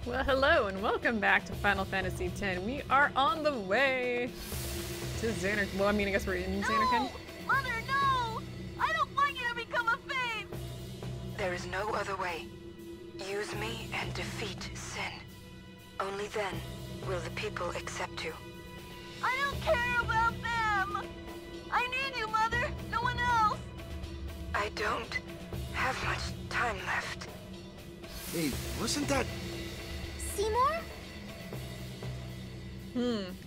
Well, hello and welcome back to Final Fantasy X. We are on the way to Zanarkand. Well, I mean, I guess we're in Zanarkand. Mother, no! I don't want you to become a Fave! There is no other way. Use me and defeat Sin. Only then will the people accept you. I don't care about them! I need you, Mother! No one else! I don't have much time left. Hey, wasn't that... Seymour?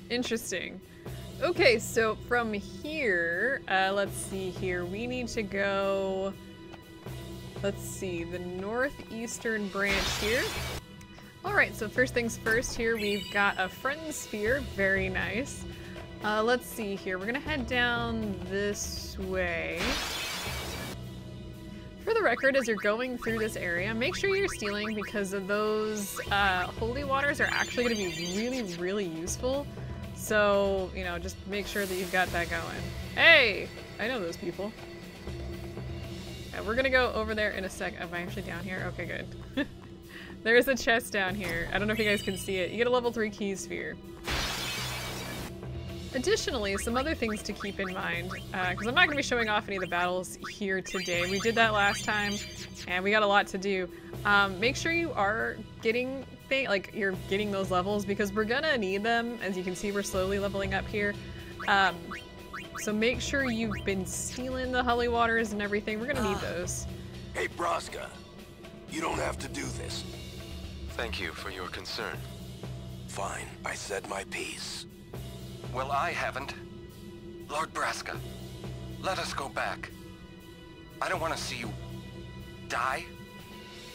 Interesting. Okay, so from here, let's see here. We need to go, let's see, the northeastern branch here. All right, so first things first here, we've got a friend sphere. Very nice. Let's see here. We're gonna head down this way. For the record, as you're going through this area, make sure you're stealing because of those holy waters are actually going to be really, really useful. So, you know, just make sure that you've got that going. Hey! I know those people. Yeah, we're going to go over there in a sec. Am I actually down here? Okay, good. There's a chest down here. I don't know if you guys can see it. You get a level 3 key sphere. Additionally, some other things to keep in mind, because I'm not going to be showing off any of the battles here today. We did that last time, and we got a lot to do. Make sure you are getting you're getting those levels, because we're gonna need them. As you can see, we're slowly leveling up here. So make sure you've been stealing the holy waters and everything. We're gonna need those. Hey, Braska. You don't have to do this. Thank you for your concern. Fine, I said my piece. Well, I haven't. Lord Braska, let us go back. I don't want to see you die.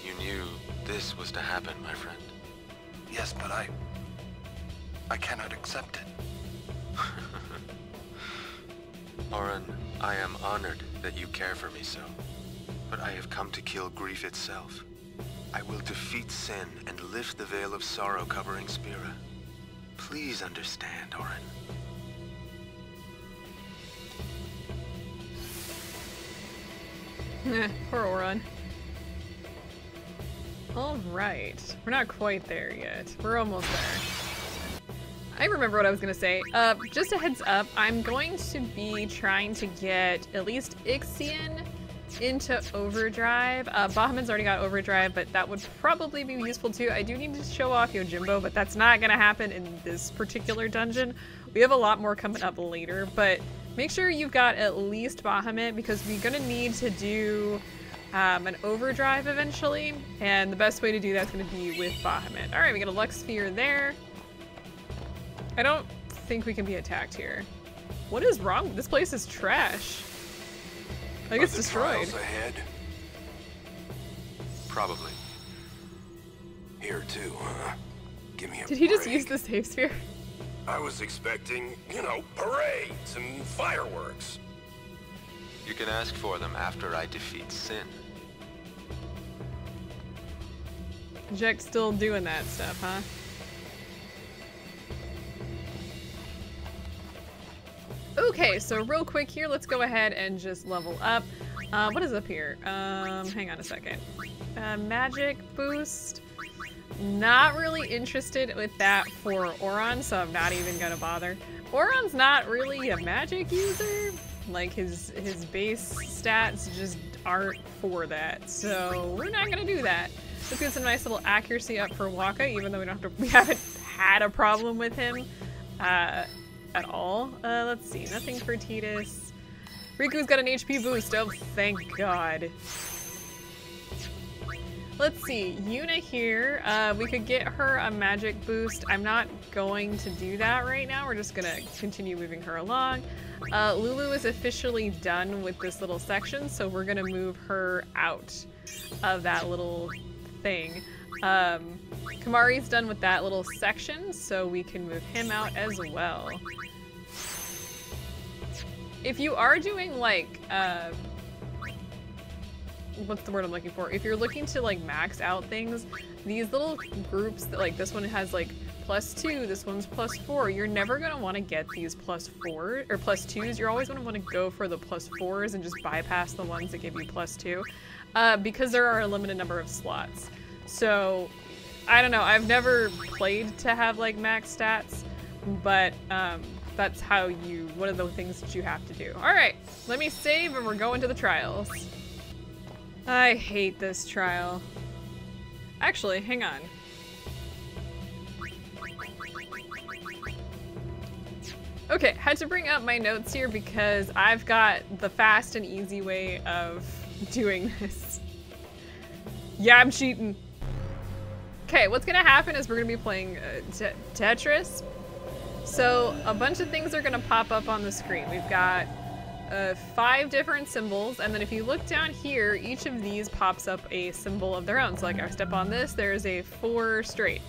You knew this was to happen, my friend. Yes, but I cannot accept it. Auron, I am honored that you care for me so. But I have come to kill grief itself. I will defeat Sin and lift the veil of sorrow covering Spira. Please understand, Auron. Poor Auron. Alright. We're not quite there yet. We're almost there. I remember what I was gonna say. Just a heads up, I'm going to be trying to get at least Ixion into Overdrive. Bahamut's already got Overdrive, but that would probably be useful too. I do need to show off Yojimbo, but that's not gonna happen in this particular dungeon. We have a lot more coming up later, but make sure you've got at least Bahamut, because we're gonna need to do an Overdrive eventually, and the best way to do that's gonna be with Bahamut. All right, we got a Lux Sphere there. I don't think we can be attacked here. What is wrong? This place is trash. Like, it's destroyed. Ahead? Probably. Here too, huh? Give me a Did he just break. use the save sphere? I was expecting, you know, parades and fireworks. You can ask for them after I defeat Sin. Jack's still doing that stuff, huh? Okay, so real quick here, let's go ahead and just level up. What is up here? Hang on a second. Magic boost. Not really interested with that for Auron, so I'm not even gonna bother. Auron's not really a magic user. Like, his base stats just aren't for that, so we're not gonna do that. Let's get some nice little accuracy up for Waka, even though we haven't had a problem with him at all. Let's see, nothing for Tidus. Riku's got an HP boost. Oh, thank God. Let's see, Yuna here, we could get her a magic boost. I'm not going to do that right now. We're just gonna continue moving her along. Lulu is officially done with this little section, so we're gonna move her out of that little thing. Kamari's done with that little section, so we can move him out as well. If you are doing, like, what's the word I'm looking for? If you're looking to, like, max out things, these little groups, that, like, this one has, like, +2, this one's +4. You're never gonna want to get these +4 or +2s. You're always gonna want to go for the +4s and just bypass the ones that give you +2, because there are a limited number of slots. So I don't know. I've never played to have like max stats, but that's how you, one of the things that you have to do. All right, let me save and we're going to the trials. I hate this trial. Actually, hang on. Okay, had to bring up my notes here because I've got the fast and easy way of doing this. Yeah, I'm cheating. Okay, what's gonna happen is we're gonna be playing Tetris. So a bunch of things are gonna pop up on the screen. We've got 5 different symbols, and then if you look down here, each of these pops up a symbol of their own. So like I step on this, there's a 4 straight.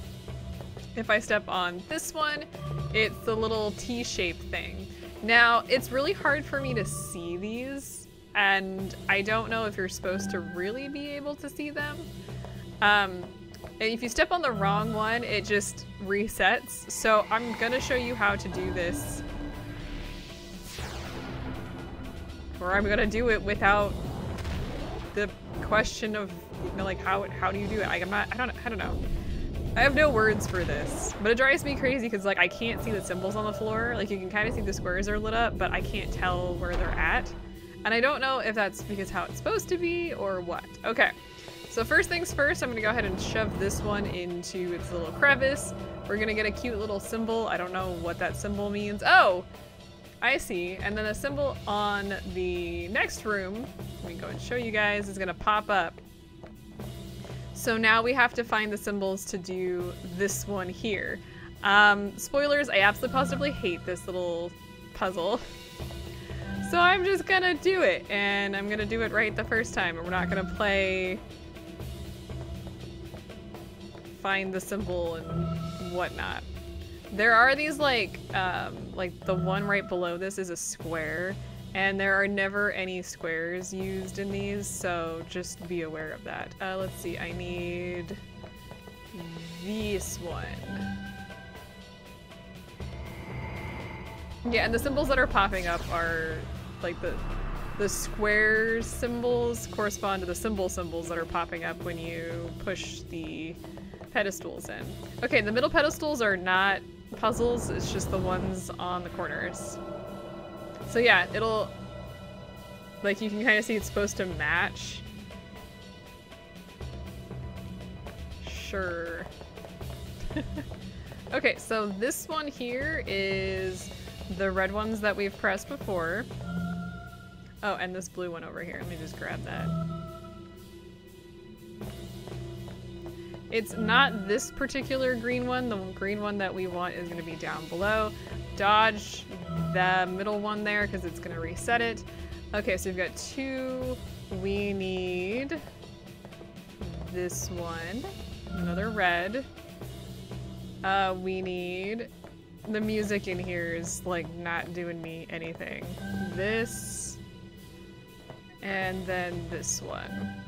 If I step on this one, it's the little T-shaped thing. Now, it's really hard for me to see these, and I don't know if you're supposed to really be able to see them. And if you step on the wrong one, it just resets. So I'm gonna show you how to do this. Or I'm gonna do it without the question of, you know, like how do you do it? I don't know. I have no words for this, but it drives me crazy because like I can't see the symbols on the floor. Like you can kind of see the squares are lit up, but I can't tell where they're at. And I don't know if that's because how it's supposed to be or what. Okay, so first things first, I'm gonna go ahead and shove this one into its little crevice. We're gonna get a cute little symbol. I don't know what that symbol means. Oh, I see. And then a symbol on the next room, let me go and show you guys, is gonna pop up. So now we have to find the symbols to do this one here. Spoilers, I absolutely positively hate this little puzzle. So I'm just gonna do it, and I'm gonna do it right the first time, and we're not gonna play find the symbol and whatnot. There are these like the one right below this is a square, and there are never any squares used in these, so just be aware of that. Let's see, I need this one. Yeah, and the symbols that are popping up are like the square symbols correspond to the symbols that are popping up when you push the pedestals in. Okay, the middle pedestals are not puzzles, it's just the ones on the corners. So yeah, it'll, like you can kind of see it's supposed to match. Sure. Okay, so this one here is the red ones that we've pressed before. Oh, and this blue one over here. Let me just grab that. It's not this particular green one. The green one that we want is going to be down below. Dodge the middle one there because it's going to reset it. Okay, so we've got 2. We need this one. Another red. We need... The music in here is like not doing me anything. This. And then this one.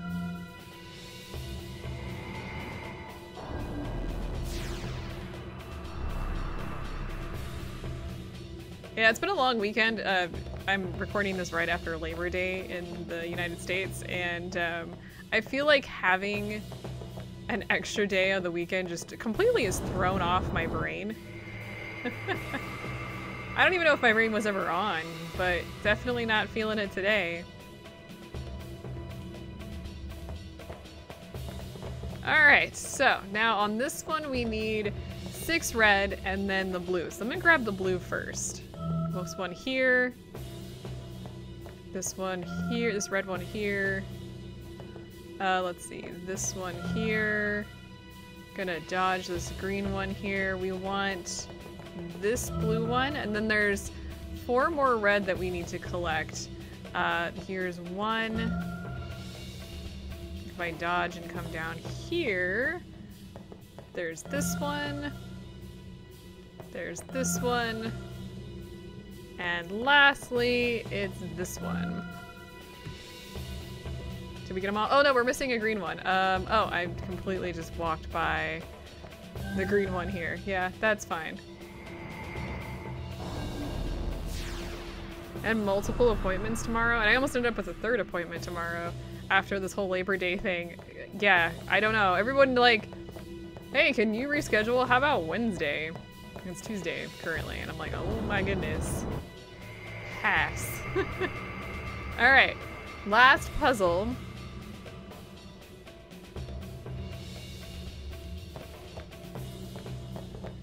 Yeah, it's been a long weekend. I'm recording this right after Labor Day in the United States, and I feel like having an extra day of the weekend just completely has thrown off my brain. I don't even know if my brain was ever on, but definitely not feeling it today. Alright, so now on this one we need 6 red and then the blue. So I'm gonna grab the blue first. This one here. This one here. This red one here. Let's see. This one here. Gonna dodge this green one here. We want this blue one, and then there's 4 more red that we need to collect. Here's one. If I dodge and come down here, there's this one. There's this one. And lastly, it's this one. Did we get them all? Oh no, we're missing a green one. Oh, I completely just walked by the green one here. Yeah, that's fine. And multiple appointments tomorrow, and I almost ended up with a 3rd appointment tomorrow after this whole Labor Day thing. Yeah, I don't know. Everyone, like, Hey, can you reschedule? How about Wednesday? It's Tuesday currently, and I'm like, oh my goodness. Pass. All right, last puzzle.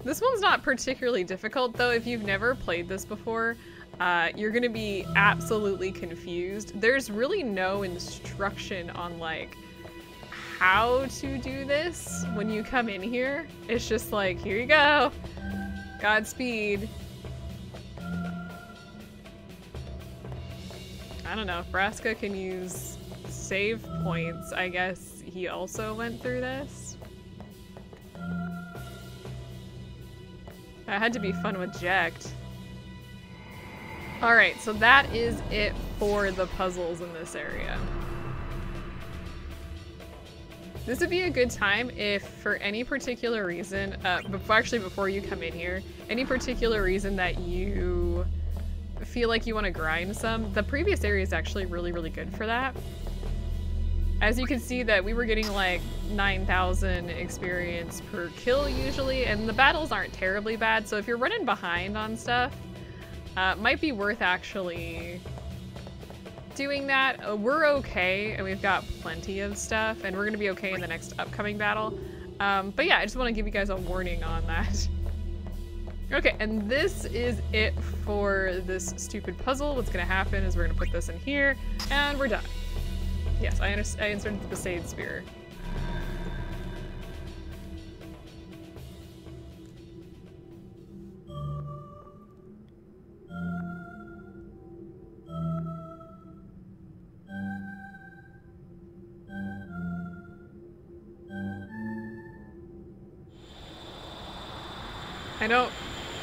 This one's not particularly difficult, though. If you've never played this before, you're gonna be absolutely confused. There's really no instruction on like how to do this when you come in here. It's just like, here you go. Godspeed. I don't know, if Braska can use save points, I guess he also went through this. That had to be fun with Jekt. Alright, so that is it for the puzzles in this area. This would be a good time if, for any particular reason, before you come in here, any particular reason that you feel like you want to grind some, the previous area is actually really, really good for that. As you can see that we were getting like 9,000 experience per kill usually, and the battles aren't terribly bad, so if you're running behind on stuff, might be worth actually doing that. We're okay, and we've got plenty of stuff, and we're gonna be okay in the next upcoming battle. But yeah, I just want to give you guys a warning on that. Okay, and this is it for this stupid puzzle. What's gonna happen is we're gonna put this in here, and we're done. Yes, I inserted the Besaid Spear.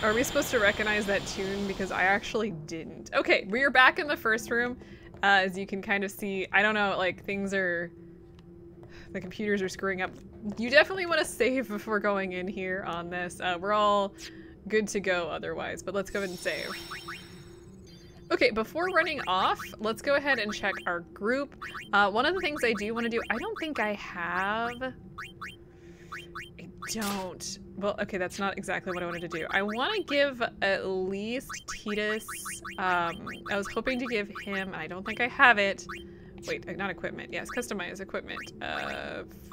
Are we supposed to recognize that tune? Because I actually didn't. Okay, we are back in the first room. As you can kind of see, I don't know, like the computers are screwing up. You definitely want to save before going in here on this. We're all good to go otherwise, but let's go ahead and save. Okay, before running off, let's go ahead and check our group. One of the things I do want to do, I don't think I have... Well, okay, that's not exactly what I wanted to do. I want to give at least Tidus, I was hoping to give him, I don't think I have it. Wait, not equipment. Yes, customize equipment.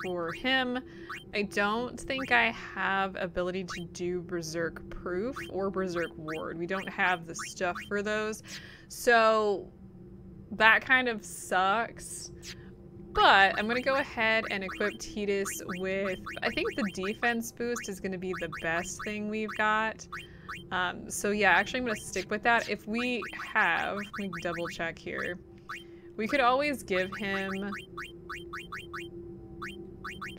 For him, I don't think I have ability to do Berserk Proof or Berserk Ward. We don't have the stuff for those. So that kind of sucks. But I'm gonna go ahead and equip Tidus with, I think the defense boost is gonna be the best thing we've got. So yeah, actually I'm gonna stick with that. If we have, let me double check here. We could always give him, do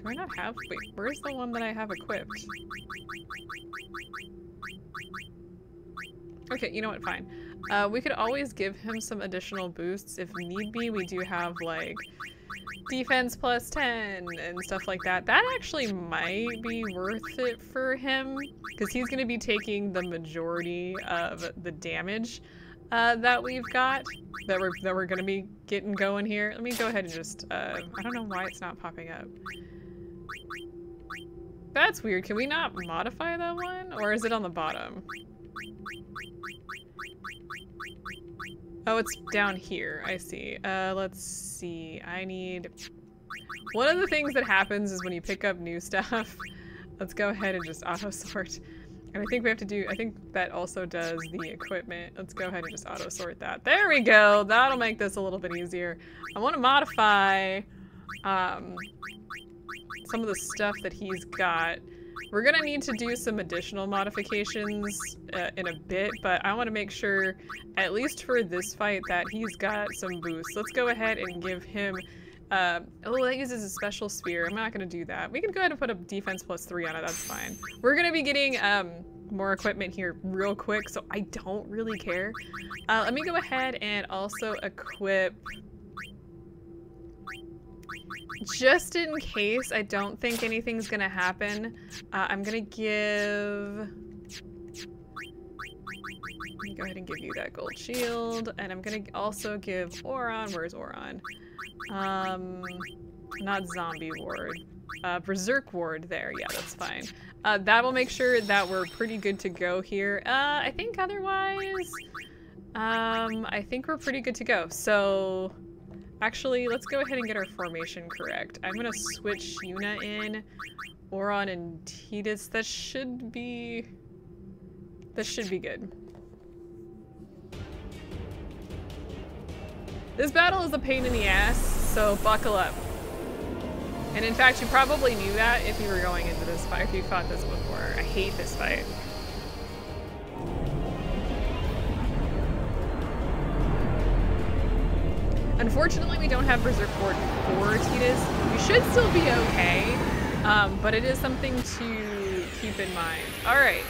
I not have, wait, where's the one that I have equipped? Okay, you know what, fine. We could always give him some additional boosts if need be. We do have like defense plus 10 and stuff like that. That actually might be worth it for him because he's going to be taking the majority of the damage that we've got, that we're going to be getting going here. Let me go ahead and just, I don't know why it's not popping up. That's weird. Can we not modify that one? Or is it on the bottom? Oh, it's down here. I see. Let's see. I need... One of the things that happens is when you pick up new stuff, let's go ahead and just auto-sort. And I think we have to do... I think that also does the equipment. Let's go ahead and just auto-sort that. There we go! That'll make this a little bit easier. I want to modify some of the stuff that he's got. We're gonna need to do some additional modifications in a bit, but I want to make sure, at least for this fight, that he's got some boosts. Let's go ahead and give him, oh, that uses a special spear. I'm not gonna do that. We can go ahead and put a defense plus 3 on it, that's fine. We're gonna be getting more equipment here real quick, so I don't really care. Let me go ahead and also equip... Just in case I don't think anything's gonna happen, I'm gonna give... Let me go ahead and give you that gold shield, and I'm gonna also give Auron... Where's Auron? Not zombie ward. Berserk Ward there. Yeah, that's fine. That will make sure that we're pretty good to go here. I think otherwise, I think we're pretty good to go. So, actually, let's go ahead and get our formation correct. I'm gonna switch Yuna in, Auron and Tidus. That should be good. This battle is a pain in the ass, so buckle up. And in fact, you probably knew that if you were going into this fight, if you fought this before. I hate this fight. Unfortunately, we don't have Berserk Ward for Tidus. You should still be okay, but it is something to keep in mind. All right.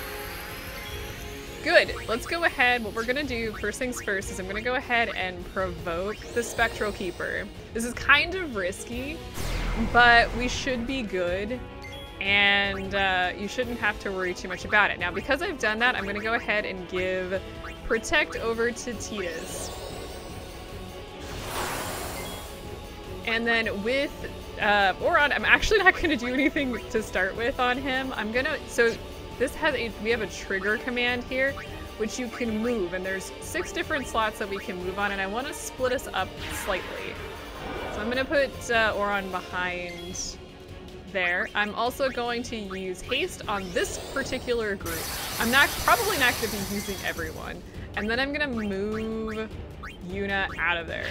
Good. Let's go ahead. What we're gonna do, first things first, is I'm gonna go ahead and provoke the Spectral Keeper. This is kind of risky, but we should be good, and you shouldn't have to worry too much about it. Now, because I've done that, I'm gonna go ahead and give Protect over to Tidus. And then with Auron, I'm actually not gonna do anything to start with on him. So this has we have a trigger command here, which you can move, and there's 6 different slots that we can move on, and I want to split us up slightly. So I'm gonna put Auron behind there. I'm also going to use haste on this particular group. I'm probably not gonna be using everyone. And then I'm gonna move Yuna out of there.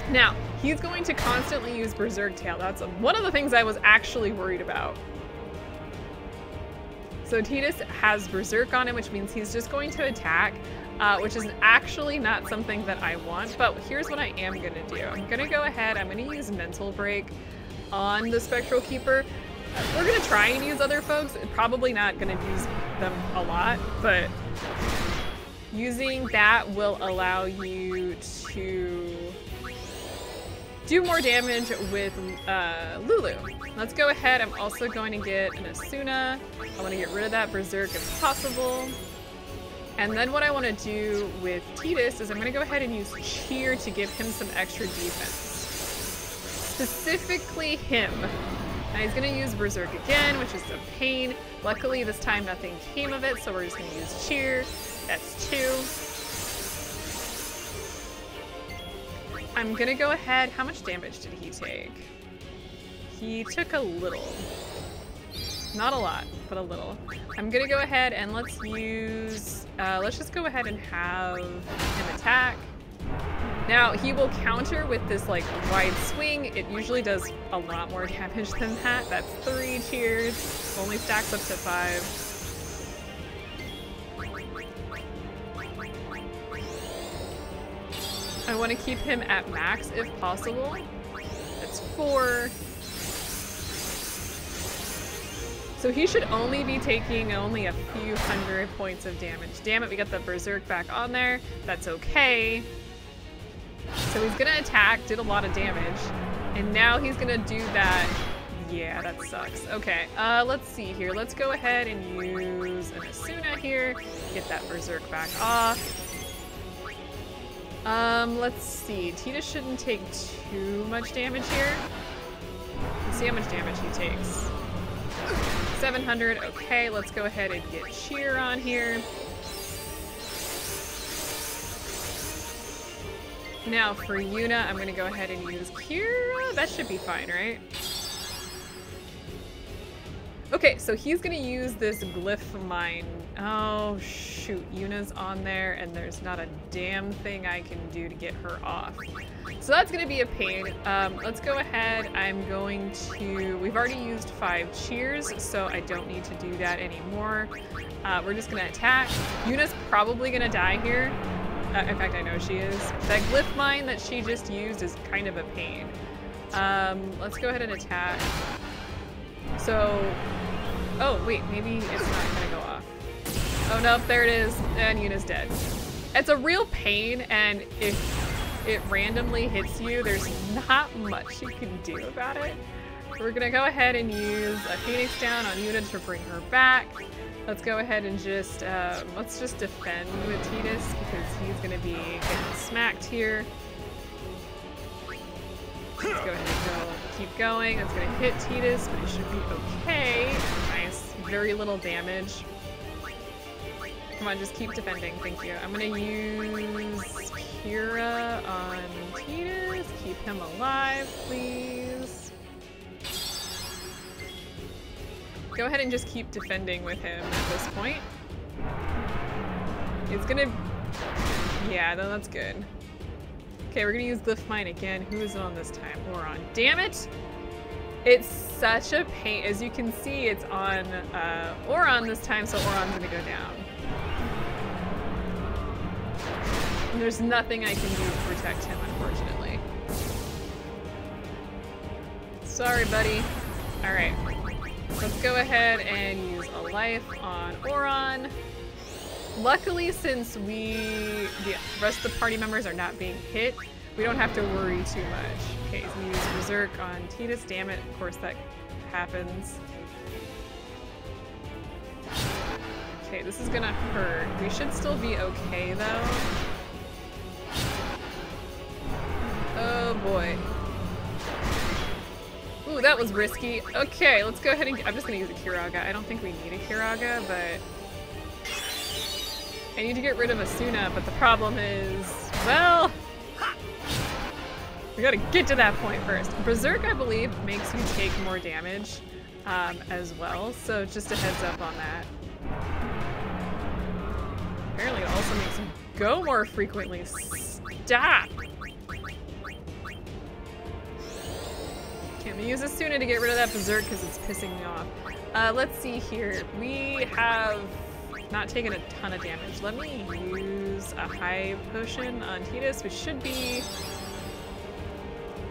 Now, he's going to constantly use Berserk Tail. That's one of the things I was actually worried about. So Tidus has Berserk on him, which means he's just going to attack, which is actually not something that I want, but here's what I am gonna do. I'm gonna go ahead, I'm gonna use Mental Break on the Spectral Keeper. We're gonna try and use other folks, probably not gonna use them a lot, but using that will allow you to do more damage with Lulu. Let's go ahead. I'm also going to get an Asuna. I want to get rid of that Berserk if possible. And then what I want to do with Tidus is I'm going to go ahead and use Cheer to give him some extra defense. Specifically him. Now he's going to use Berserk again, which is a pain. Luckily this time nothing came of it, so we're just going to use Cheer. That's 2. I'm gonna go ahead. How much damage did he take? He took a little. Not a lot, but a little. I'm gonna go ahead and let's just go ahead and have him attack. Now, he will counter with this like wide swing. It usually does a lot more damage than that. That's 3 cheers. Only stacks up to 5. I want to keep him at max if possible. That's 4. So he should only be taking only a few hundred points of damage. Damn it, we got the Berserk back on there. That's okay. So he's gonna attack, did a lot of damage. And now he's gonna do that. Yeah, that sucks. Okay, let's see here. Let's go ahead and use an Asuna here. Get that Berserk back off. Let's see. Tidus shouldn't take too much damage here. Let's see how much damage he takes. 700. Okay, let's go ahead and get Cheer on here. Now for Yuna, I'm gonna go ahead and use Kira. That should be fine, right? Okay, so he's gonna use this Glyph Mine. Oh shoot, Yuna's on there and there's not a damn thing I can do to get her off. So that's gonna be a pain. Let's go ahead, we've already used 5 cheers, so I don't need to do that anymore. We're just gonna attack. Yuna's probably gonna die here. In fact, I know she is. That Glyph Mine that she just used is kind of a pain. Let's go ahead and attack. So, oh wait, maybe it's not gonna go off. Oh nope, there it is, and Yuna's dead. It's a real pain, and if it randomly hits you, there's not much you can do about it. We're gonna go ahead and use a Phoenix Down on Yuna to bring her back. Let's go ahead and just, let's just defend with Tidus, because he's gonna be getting smacked here. Let's go ahead and go. Keep going. That's gonna hit Tidus, but it should be okay. Nice. Very little damage. Come on, just keep defending. Thank you. I'm gonna use Kira on Tidus. Keep him alive, please. Go ahead and just keep defending with him at this point. It's gonna... Yeah, no, that's good. Okay, we're gonna use Glyph Mine again. Who is it on this time? Oron. Damn it! It's such a pain. As you can see, it's on Oron this time, so Oron's gonna go down. And there's nothing I can do to protect him, unfortunately. Sorry, buddy. Alright. Let's go ahead and use a life on Oron. Luckily, since the rest of the party members are not being hit, we don't have to worry too much. Okay, so we use Berserk on Tidus. Damn it, of course that happens. Okay, this is gonna hurt. We should still be okay, though. Oh boy. Ooh, that was risky. Okay, let's go ahead and... I'm just gonna use a Kiraga. I don't think we need a Kiraga, but... I need to get rid of Asuna, but the problem is... Well... We gotta get to that point first. Berserk, I believe, makes you take more damage as well, so just a heads up on that. Apparently it also makes him go more frequently. Stop! Okay, I'm gonna use Asuna to get rid of that Berserk because it's pissing me off. Let's see here. We have not taken a ton of damage. Let me use a high potion on Tidus, which should be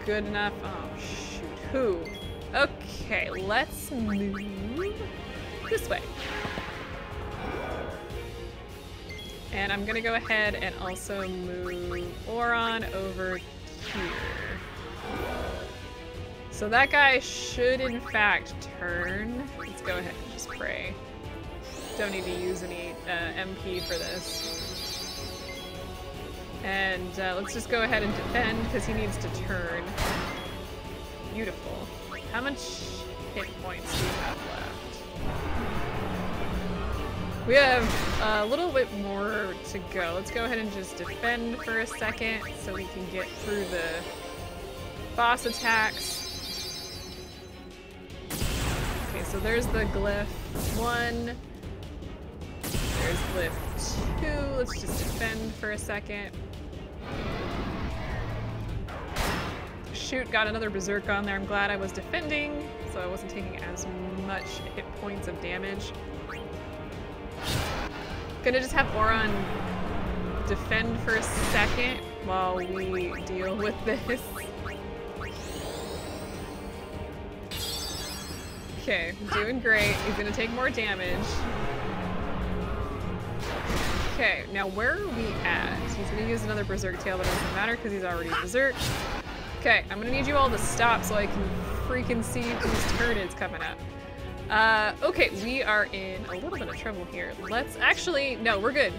good enough. Oh, shoot. Who? Okay, let's move this way. And I'm gonna go ahead and also move Oron over here. So that guy should in fact turn. Let's go ahead and just pray. Don't need to use any MP for this. And let's just go ahead and defend because he needs to turn. Beautiful. How much hit points do you have left? We have a little bit more to go. Let's go ahead and just defend for a second so we can get through the boss attacks. Okay, so there's the glyph 1. There's glyph 2. Let's just defend for a second. Shoot, got another berserk on there. I'm glad I was defending, so I wasn't taking as much hit points of damage. Gonna just have Oron defend for a second while we deal with this. Okay, doing great. He's gonna take more damage. Okay, now where are we at? He's gonna use another berserk tail, but it doesn't matter because he's already berserk. Okay, I'm gonna need you all to stop so I can freaking see whose turn it's coming up. Okay, we are in a little bit of trouble here. Let's actually, no, we're good.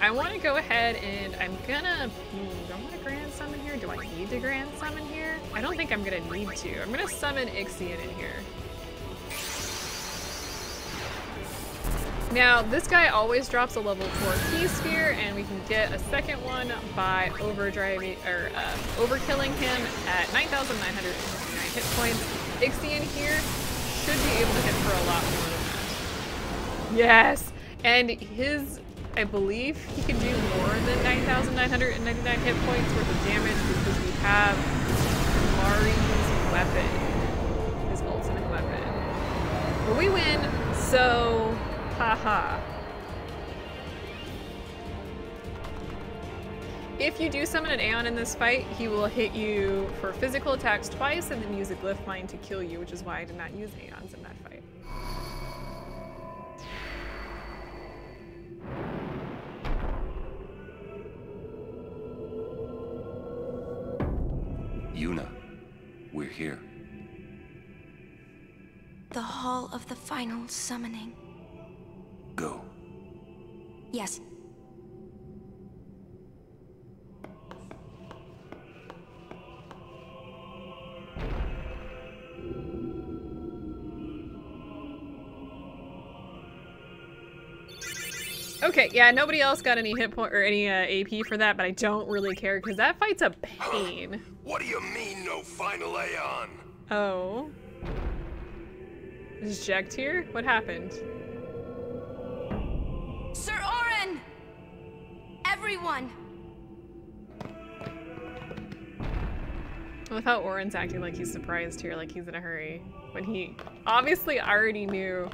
I want to go ahead and I'm gonna, do I want to grand summon here? Do I need to grand summon here? I don't think I'm gonna need to. I'm gonna summon Ixion in here. Now, this guy always drops a level 4 key sphere, and we can get a second one by overdriving or overkilling him at 9,959 hit points. Ixion here should be able to hit for a lot more than that. Yes! And his, I believe he can do more than 9,999 hit points worth of damage because we have Mari's weapon, his ultimate weapon. But we win, so haha. If you do summon an Aeon in this fight, he will hit you for physical attacks twice and then use a Glyph Mine to kill you, which is why I did not use Aeons in that fight. Yuna, we're here. The Hall of the Final Summoning. Go. Yes. Okay, yeah, nobody else got any hit point or any AP for that, but I don't really care because that fight's a pain. What do you mean, no Final Aeon? Oh. Is Jack here? What happened? Sir Orin! Everyone! I love how Orin's acting like he's surprised here, like he's in a hurry, when he obviously already knew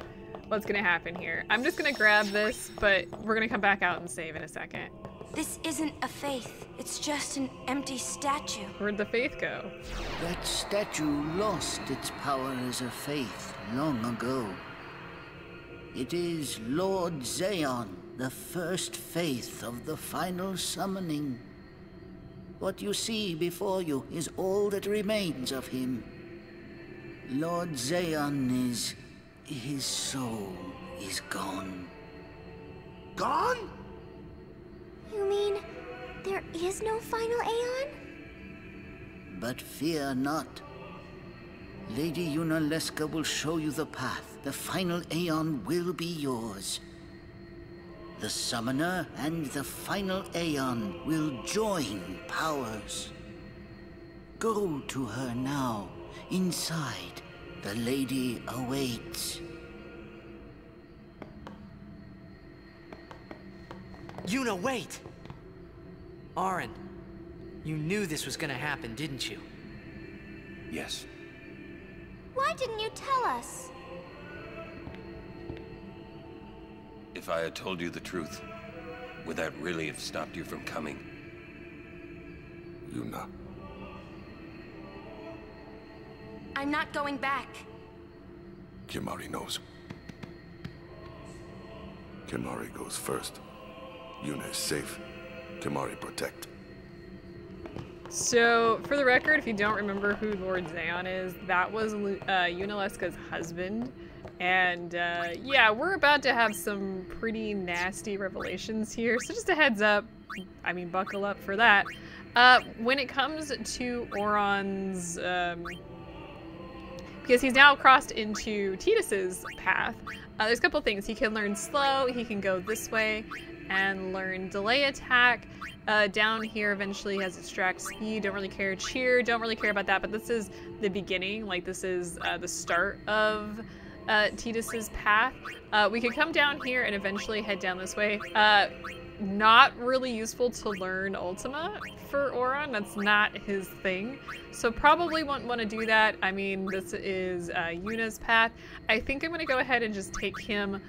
what's gonna happen here. I'm just gonna grab this, but we're gonna come back out and save in a second. This isn't a faith. It's just an empty statue. Where'd the faith go? That statue lost its power as a faith long ago. It is Lord Zaon, the first faith of the final summoning. What you see before you is all that remains of him. Lord Zaon is... his soul is gone. Gone? You mean there is no Final Aeon? But fear not. Lady Yuna Leska will show you the path. The Final Aeon will be yours. The Summoner and the Final Aeon will join powers. Go to her now. Inside, the lady awaits. Yuna, wait! Auron, you knew this was gonna happen, didn't you? Yes. Why didn't you tell us? If I had told you the truth, would that really have stopped you from coming? Yuna. I'm not going back. Kimahri knows. Kimahri goes first. Yuna is safe. Kimahri protect. So, for the record, if you don't remember who Lord Zaon is, that was Yuna Leska's husband. And yeah, we're about to have some pretty nasty revelations here. So just a heads up, I mean, buckle up for that. When it comes to Auron's, because he's now crossed into Tidus's path, there's a couple things. He can learn slow, he can go this way and learn delay attack. Down here eventually has extract speed, don't really care. Cheer, don't really care about that, but this is the beginning, like this is the start of Tidus's path. We could come down here and eventually head down this way. Not really useful to learn Ultima for Auron, that's not his thing. So probably won't want to do that. I mean, this is Yuna's path. I think I'm gonna go ahead and just take him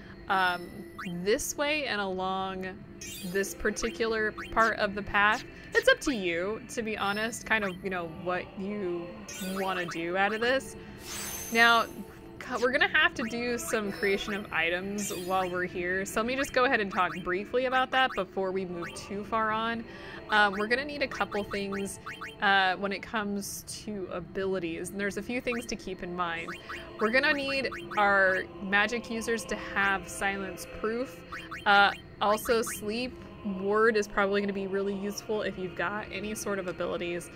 this way and along this particular part of the path. It's up to you, to be honest, kind of, you know, what you want to do out of this. Now, we're gonna have to do some creation of items while we're here, so let me just go ahead and talk briefly about that before we move too far on. We're gonna need a couple things when it comes to abilities, and there's a few things to keep in mind. We're gonna need our magic users to have silence proof. Also, sleep ward is probably gonna be really useful if you've got any sort of abilities.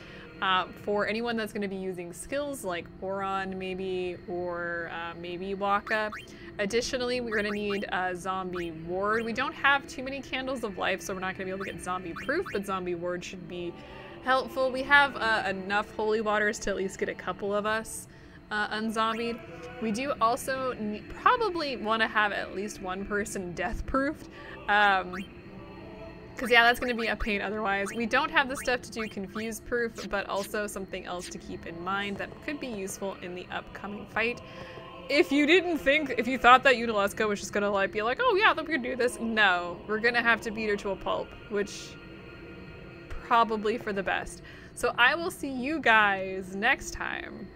For anyone that's going to be using skills like Auron maybe, or maybe Waka. Additionally, we're going to need a zombie ward. We don't have too many candles of life, so we're not going to be able to get zombie proof, but zombie ward should be helpful. We have enough holy waters to at least get a couple of us unzombied. We do also probably want to have at least one person death proofed. Because yeah, that's going to be a pain otherwise. We don't have the stuff to do confuse proof, but also something else to keep in mind that could be useful in the upcoming fight. If you thought that Yuna Leska was just going to like be like, oh yeah, we can do this. No, we're going to have to beat her to a pulp, which probably for the best. So I will see you guys next time.